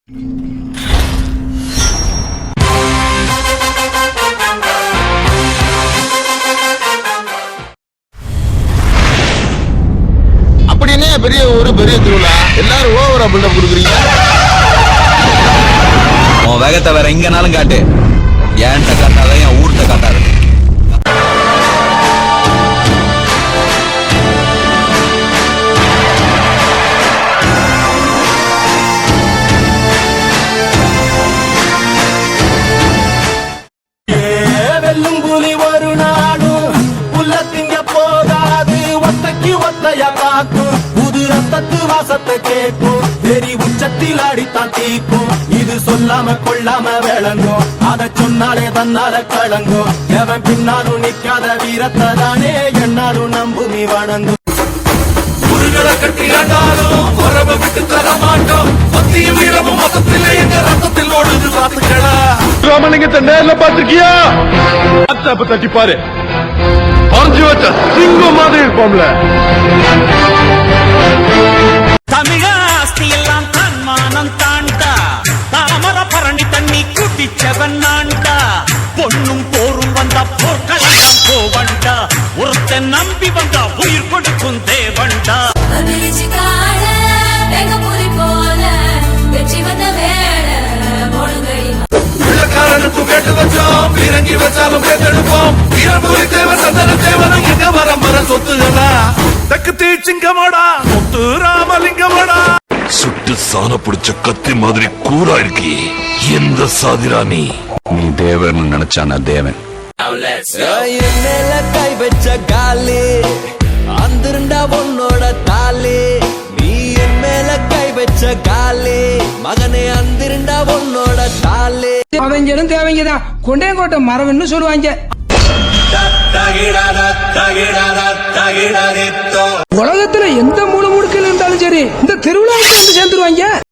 அப்படின்னே பெரிய ஒரு பெரிய திருவிழா எல்லாரும் ஓவரா பில்டப் கொடுக்குறீங்க. உன் வேகத்தை வேற எங்கனாலும் காட்டு, ஏன்ட்ட காட்டாத, என் ஊர்ட்ட காட்டாத. வெல்லும் புலி ஒரு நாடும் புல்ல திங்க போகாது, ஒத்தைக்கு ஒத்தைய காக்கும், புது ரத்தத்து வாசத்தை கேட்கும், வெறி உச்சத்தில் அடித்தான் தீக்கும். இது சொல்லாம கொள்ளாம விளங்கும், அதை சொன்னாலே தன்னால கலங்கும். எவன் பின்னாலும் நிக்காத வீரத்தை தானே என்னாலும் நம்புமி வணங்கும். முருகனை கட்டி ஆண்டாலும் உறவை விட்டு தர மாட்டோம். பத்தியும் வீரமும் மொத்தத்தில் எங்க ரத்தத்தில் ஓடுது பார்த்துக்கடா. ராமலிங்கத்தை நேர்ல பாத்திருக்கியா? அப்ப தட்டி பாரு, பறிஞ்சு வச்ச சிங்கம் மாதிரி இருப்போம்ல. தமிழ ஆஸ்தி எல்லாம் தன்மானம் தாண்டா, தாமர பரணி தண்ணி குட்டிச்சவன் நான்டா. பொண்ணும் போரும் வந்தா போர்க்களம் போவண்டா, ஒருத்தன் நம்பி வந்தா உயிர் கொடுக்கும் தேவண்டா. கேட்டு வச்சோம், இறங்கி வச்சாலும் கேட்டெடுப்போம். வீரபுரி தேவன் சந்தன தேவனும் எங்க வரம்பர சொத்துகளா. தக்கு தீச்சிங்கமாடா முத்து ராமலிங்கமாடா. சுட்டு சாண பிடிச்ச கத்தி மாதிரி கூரா இருக்கி. எந்த சாதிராணி நீ தேவன் நினைச்சான தேவன். மேல கை வச்ச காலி அந்திருண்டா உன்னோட தாலி. நீ என் மேல கை வச்ச காலி மகனே, அந்திருண்டா உன்னோட தாலி. அவங்களும் தேவைங்கதான், கொண்டையங்கோட்டை மரவன்னு சொல்லுவாங்க. உலகத்துல எந்த மூணு முடுக்கில் இருந்தாலும் சரி இந்த திருவிழாவுக்கு வந்து சேர்ந்துருவாங்க.